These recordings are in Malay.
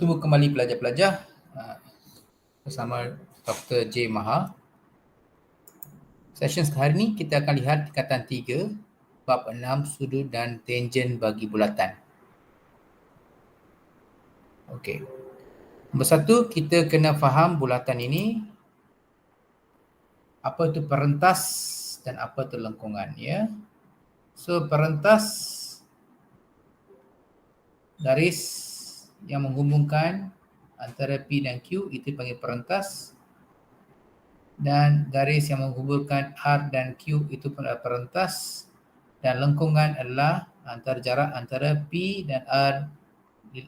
Bertemu kembali pelajar-pelajar bersama Dr. J. Maha. Session hari ini kita akan lihat tingkatan 3, bab 6, sudut dan tangen bagi bulatan. Okey. Nombor 1, kita kena faham bulatan ini, apa itu perentas dan apa itu lengkungan, ya. So, perentas garis yang menghubungkan antara P dan Q itu dipanggil perentas, dan garis yang menghubungkan R dan Q itu pun adalah perentas, dan lengkungan adalah jarak antara P dan R di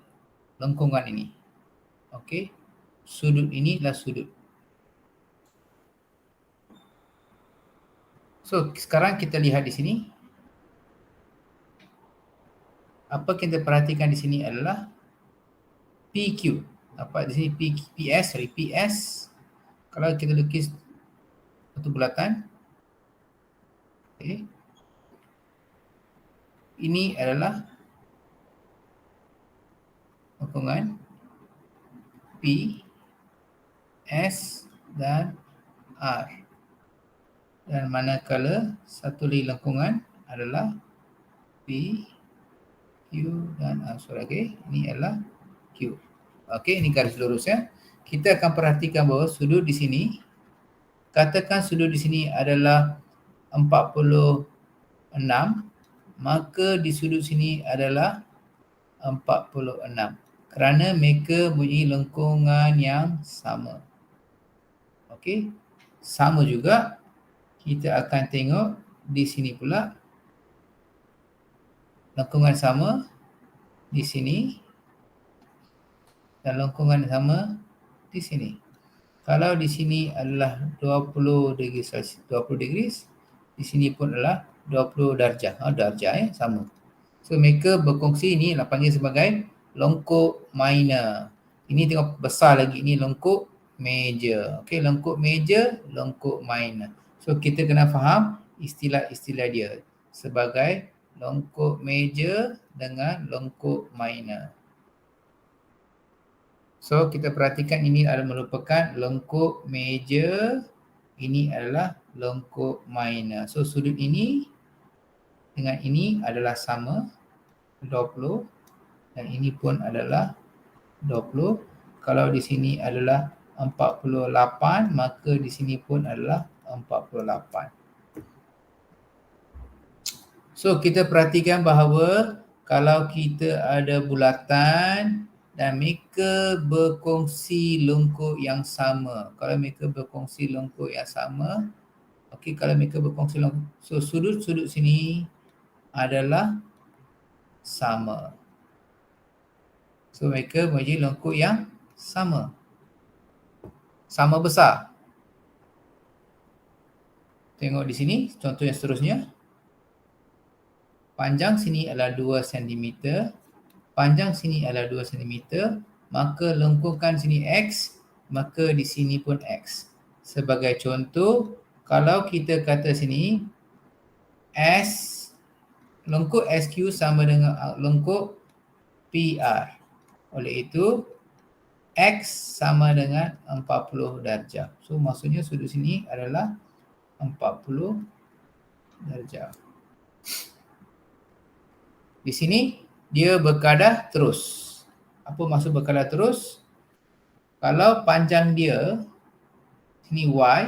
lengkungan ini. Okey. Sudut ini adalah sudut. So, sekarang kita lihat di sini. Apa kita perhatikan di sini adalah PQ. Apa di sini PS. Kalau kita lukis satu bulatan, okay, ini adalah lengkungan P, S dan R. Dan manakala satu lagi lengkungan adalah P, Q dan R. Okay, ini adalah Q. Okey, ini garis lurus, ya. Kita akan perhatikan bahawa sudut di sini, katakan sudut di sini adalah 46, maka di sudut sini adalah 46. Kerana mereka mempunyai lengkungan yang sama. Okey. Sama juga kita akan tengok di sini pula lengkungan sama di sini dan lengkungan sama di sini. Kalau di sini adalah 20 degrees Celsius, 20 degrees, di sini pun adalah 20 darjah. Darjah, ya, sama. So mereka berkongsi, ini lah panggil sebagai lengkuk minor. Ini tengok besar lagi, ini lengkuk major. Okey, lengkuk major, lengkuk minor. So kita kena faham istilah-istilah dia sebagai lengkuk major dengan lengkuk minor. So kita perhatikan ini adalah merupakan lengkuk major, ini adalah lengkuk minor. So sudut ini dengan ini adalah sama 20 dan ini pun adalah 20. Kalau di sini adalah 48, maka di sini pun adalah 48. So kita perhatikan bahawa kalau kita ada bulatan dan mereka berkongsi lengkuk yang sama. Kalau mereka berkongsi lengkuk yang sama, okey, kalau mereka berkongsi lengkuk, so sudut-sudut sini adalah sama. So mereka mempunyai lengkuk yang sama. Sama besar. Tengok di sini contoh yang seterusnya. Panjang sini adalah 2 cm. Panjang sini adalah 2 cm. Maka lengkukan sini X, maka di sini pun X. Sebagai contoh, kalau kita kata sini S, lengkuk SQ sama dengan lengkuk PR. Oleh itu, X sama dengan 40 darjah. So maksudnya sudut sini adalah 40 darjah. Di sini dia berkadah terus. Apa maksud berkadah terus? Kalau panjang dia sini Y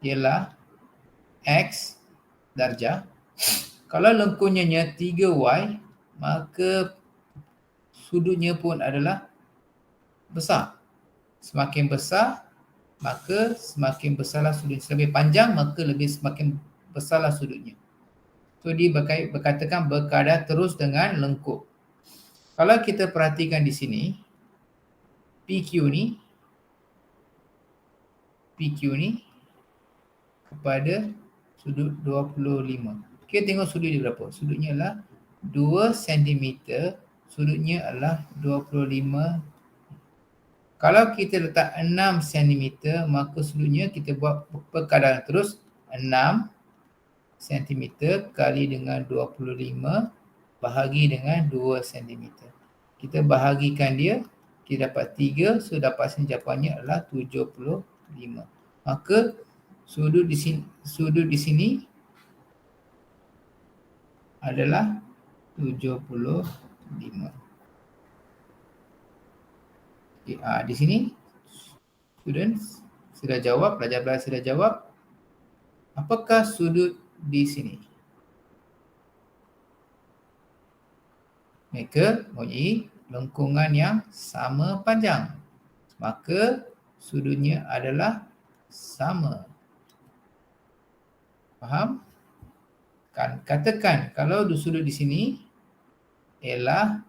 ialah X darjah. Kalau lengkunnya 3Y, maka sudutnya pun adalah besar. Semakin besar, maka semakin besarlah sudutnya. Lebih panjang, maka semakin besarlah sudutnya. So dia berkatakan berkadah terus dengan lengkuk. Kalau kita perhatikan di sini, PQ ni kepada sudut 25. Kita tengok sudut dia berapa? Sudutnya adalah 2 cm, sudutnya adalah 25. Kalau kita letak 6 cm, maka sudutnya kita buat perkadaran terus 6 cm kali dengan 25 bahagi dengan 2 cm. Kita bahagikan dia, kita dapat 3, so dapat sini jawapannya adalah 75. Maka sudut di sini adalah 75. Okay, di sini students sudah jawab, pelajar-pelajar sudah jawab. Apakah sudut di sini? Mereka mempunyai lengkungan yang sama panjang. Maka sudutnya adalah sama. Faham? Katakan kalau sudut di sini ialah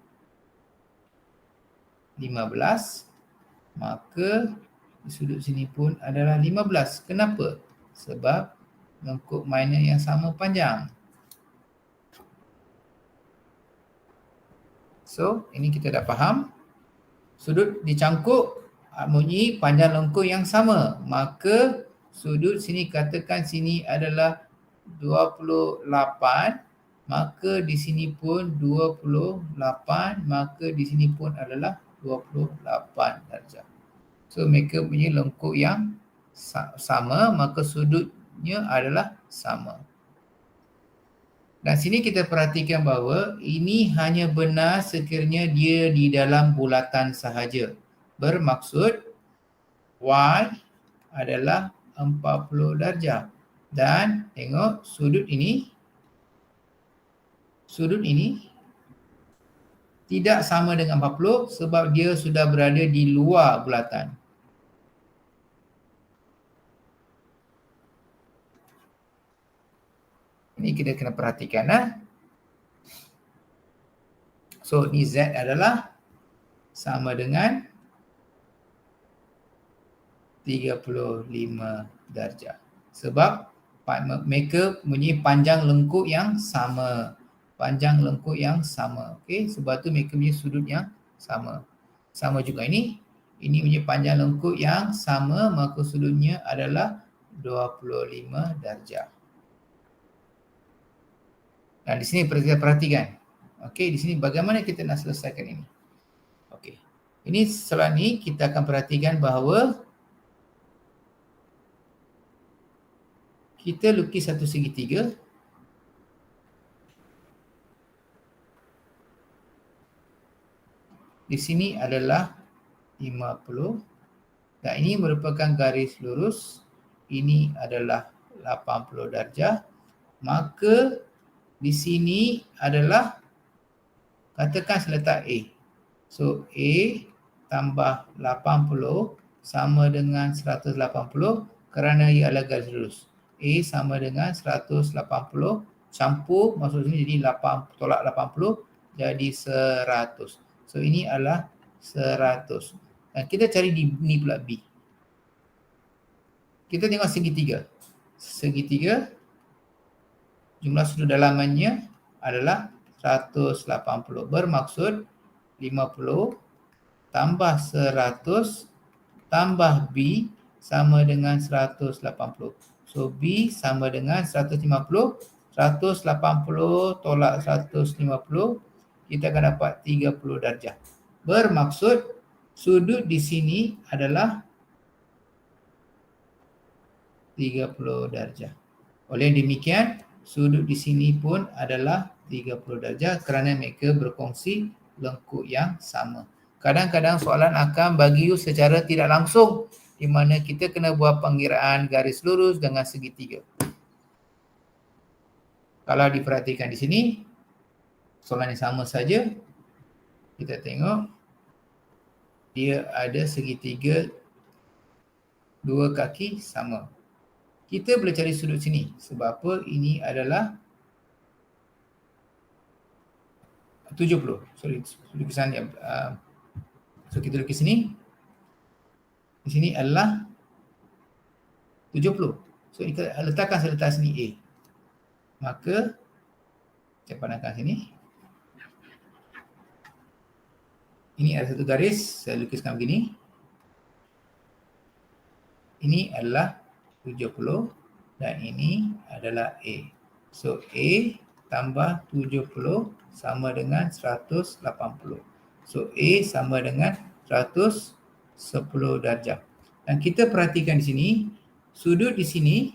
15, maka sudut sini pun adalah 15. Kenapa? Sebab lengkuk minor yang sama panjang. So, ini kita dah faham. Sudut dicangkuk mempunyai panjang lengkuk yang sama. Maka sudut sini, katakan sini adalah 28, maka di sini pun 28, maka di sini pun adalah 28 darjah. So mereka punya lengkuk yang sama, maka sudutnya adalah sama. Dan sini kita perhatikan bahawa ini hanya benar sekiranya dia di dalam bulatan sahaja. Bermaksud Y adalah 40 darjah. Dan tengok sudut ini tidak sama dengan 40 sebab dia sudah berada di luar bulatan. Ini kita kena perhatikan. So ni Z adalah sama dengan 35 darjah. Sebab mereka mempunyai panjang lengkuk yang sama. Panjang lengkuk yang sama. Okey, sebab tu mereka punya sudut yang sama. Sama juga ini. Ini punya panjang lengkuk yang sama, maka sudutnya adalah 25 darjah. Dan di sini kita perhatikan. Okey, di sini bagaimana kita nak selesaikan ini? Okey. Ini setelah ni kita akan perhatikan bahawa kita lukis satu segitiga. Di sini adalah 50 dan ini merupakan garis lurus. Ini adalah 80 darjah. Maka di sini adalah, katakan saya letak A. So A tambah 80 sama dengan 180 kerana ia adalah garis lurus. A sama dengan 180 campur masuk sini jadi 8 tolak 80 jadi 100. So ini adalah 100. Dan kita cari di ni pula B. Kita tengok segitiga. Segitiga jumlah sudut dalamannya adalah 180. Bermaksud 50 tambah 100 tambah B sama dengan 180. So B sama dengan 150. 180 tolak 150, kita akan dapat 30 darjah. Bermaksud sudut di sini adalah 30 darjah. Oleh demikian, sudut di sini pun adalah 30 darjah kerana mereka berkongsi lengkuk yang sama. Kadang-kadang soalan akan bagi you secara tidak langsung di mana kita kena buat pengiraan garis lurus dengan segitiga. Kalau diperhatikan di sini, soalan yang sama saja. Kita tengok dia ada segitiga dua kaki sama. Kita boleh cari sudut sini. Sebab apa? Ini adalah 70. Sorry, lukisan yang so kita lukis sini. Di sini adalah 70. So kita letakkan saya letak sini A. Maka saya pandangkan sini. Ini ada satu garis, saya lukiskan begini. Ini adalah 70 dan ini adalah A. So A tambah 70 sama dengan 180. So A sama dengan 110 darjah. Dan kita perhatikan di sini, sudut di sini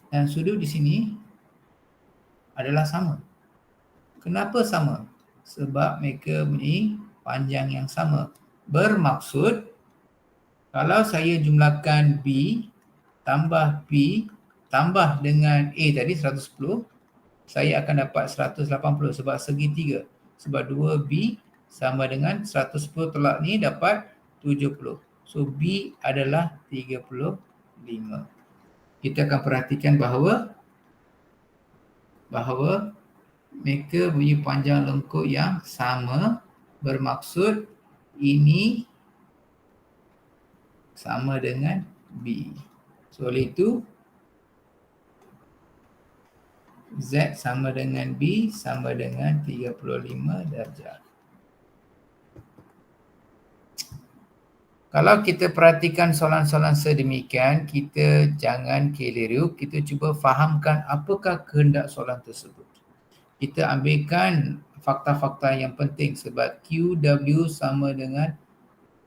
dan sudut di sini adalah sama. Kenapa sama? Sebab mereka mempunyai panjang yang sama. Bermaksud, kalau saya jumlahkan B tambah B tambah dengan A tadi 110, saya akan dapat 180 sebab segitiga. Sebab 2B sama dengan 110 tolak ni dapat 70. So B adalah 35. Kita akan perhatikan bahawa mereka punya panjang lengkuk yang sama, bermaksud ini sama dengan B. So oleh itu Z sama dengan B sama dengan 35 darjah. Kalau kita perhatikan soalan-soalan sedemikian, kita jangan keliru, kita cuba fahamkan apakah kehendak soalan tersebut. Kita ambilkan fakta-fakta yang penting sebab QW sama dengan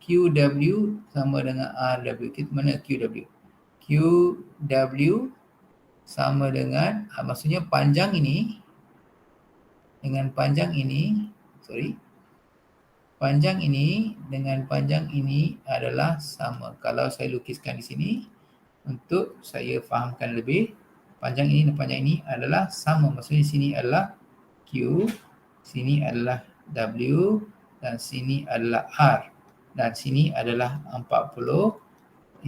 RW. Kita mana QW? QW sama dengan, maksudnya panjang ini dengan panjang ini, panjang ini dengan panjang ini adalah sama. Kalau saya lukiskan di sini, untuk saya fahamkan lebih, panjang ini dan panjang ini adalah sama. Maksudnya sini adalah Q, sini adalah W, dan sini adalah R. Dan sini adalah 40.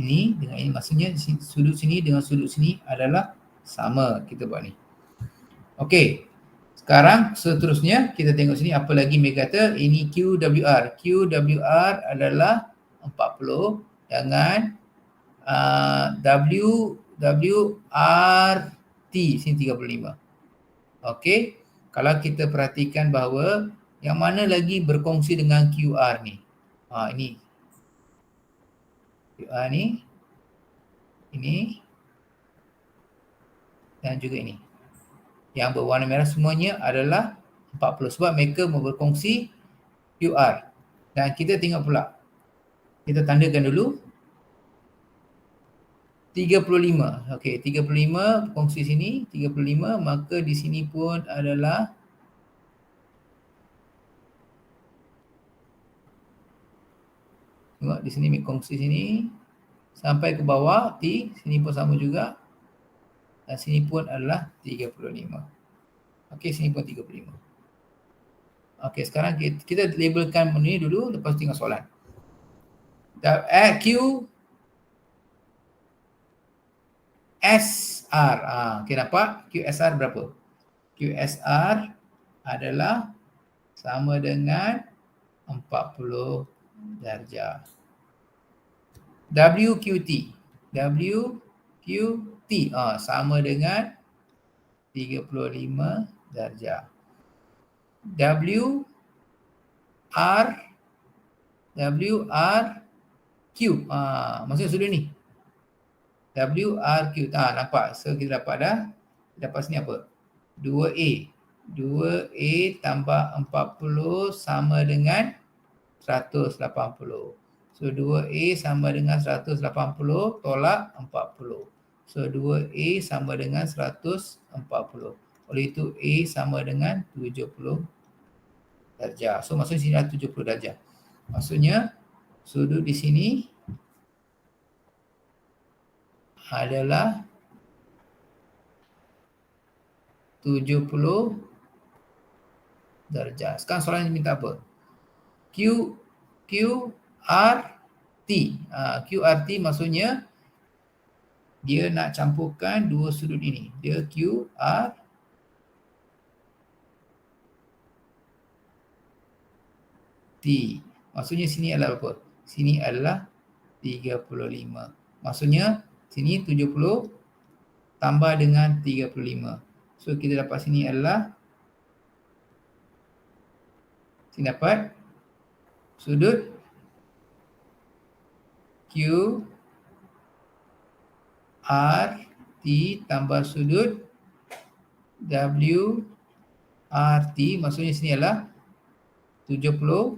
Ini dengan ini, maksudnya sudut sini dengan sudut sini adalah sama. Kita buat ni. Okey. Sekarang seterusnya kita tengok sini apa lagi mereka kata. Ini QWR. QWR adalah 40 dengan WRT sini 35. Okey. Kalau kita perhatikan bahawa yang mana lagi berkongsi dengan QR ni. Ini. QR ni. Ini. Dan juga ini. Yang berwarna merah semuanya adalah 40 sebab mereka berkongsi QR. Dan kita tengok pula. Kita tandakan dulu. 35. Okey, 35 berkongsi sini, 35, maka di sini pun adalah tengok di sini berkongsi sini sampai ke bawah T, sini pun sama juga. Dan sini pun adalah 35. Okey, sini pun 35. Okey, sekarang kita labelkan benda ni dulu, lepas tengok soalan. Q SR. Okey, nampak? QSR berapa? QSR adalah sama dengan 40 darjah. WQT. WQT sama dengan 35 darjah. WRQ. Maksudnya sudut ni. WRQ. Nampak? So kita dapat dah. Dapat sini apa? 2A. 2A tambah 40 sama dengan 180. So 2A sama dengan 180 tolak 40. So 2A sama dengan 140. Oleh itu A sama dengan 70 darjah. So maksudnya sini adalah 70 darjah. Maksudnya sudut di sini adalah 70 darjah. Sekarang soalan minta apa? QRT. QRT maksudnya dia nak campurkan dua sudut ini. Dia QR T. Maksudnya sini adalah apa? Sini adalah 35. Maksudnya sini 70 tambah dengan 35. So kita dapat sini adalah, sini dapat sudut QR T tambah sudut WRT, maksudnya sini adalah 70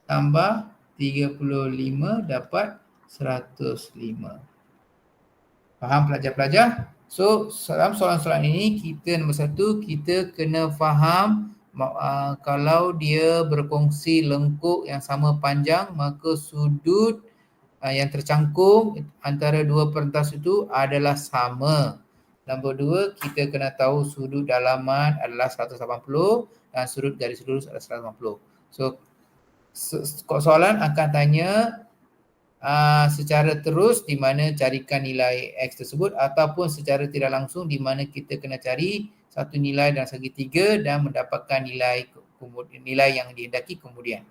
tambah 35 dapat 105. Faham pelajar-pelajar? So, dalam soalan-soalan ini, kita nombor satu, kita kena faham kalau dia berkongsi lengkuk yang sama panjang, maka sudut yang tercangkum antara dua pentas itu adalah sama. Nombor dua, kita kena tahu sudut dalaman adalah 180 dan sudut garis lurus adalah 180. So, soalan akan tanya secara terus di mana carikan nilai X tersebut, ataupun secara tidak langsung di mana kita kena cari satu nilai dalam segi 3 dan mendapatkan nilai yang dihendaki kemudian.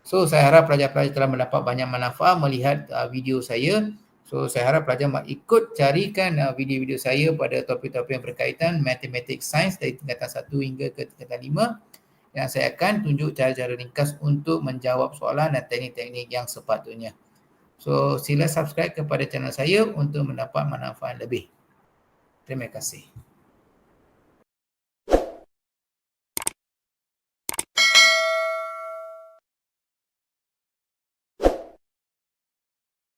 So, saya harap pelajar-pelajar telah mendapat banyak manfaat melihat video saya. So, saya harap pelajar ikut carikan video-video saya pada topik-topik yang berkaitan Mathematics Science dari tingkatan 1 hingga ke tingkatan 5. Dan saya akan tunjuk cara-cara ringkas untuk menjawab soalan dan teknik-teknik yang sepatutnya. So, sila subscribe kepada channel saya untuk mendapat manfaat lebih. Terima kasih.